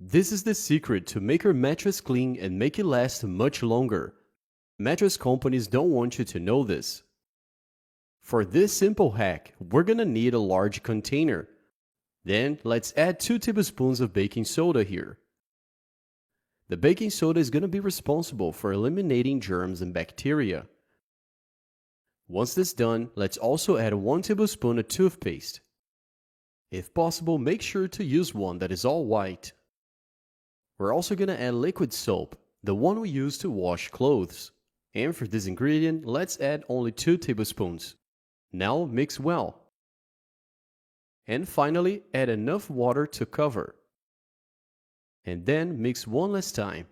This is the secret to make your mattress clean and make it last much longer. Mattress companies don't want you to know this. For this simple hack, we're gonna need a large container. Then let's add 2 tablespoons of baking soda here. The baking soda is gonna be responsible for eliminating germs and bacteria. Once this is done, let's also add 1 tablespoon of toothpaste. If possible, make sure to use one that is all white. We're also going to add liquid soap, the one we use to wash clothes. And for this ingredient, let's add only 2 tablespoons. Now mix well. And finally, add enough water to cover. And then mix one last time.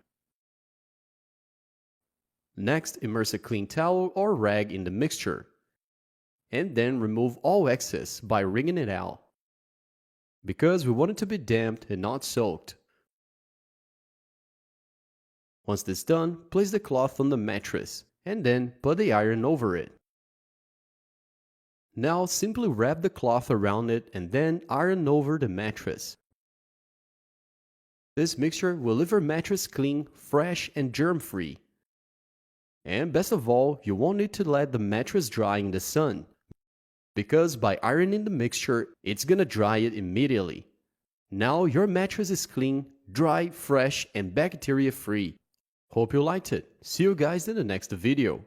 Next, immerse a clean towel or rag in the mixture. And then remove all excess by wringing it out, because we want it to be damp and not soaked. Once this is done, place the cloth on the mattress and then put the iron over it. Now simply wrap the cloth around it and then iron over the mattress. This mixture will leave your mattress clean, fresh and germ-free. And best of all, you won't need to let the mattress dry in the sun, because by ironing the mixture, it's gonna dry it immediately. Now your mattress is clean, dry, fresh and bacteria-free. Hope you liked it. See you guys in the next video.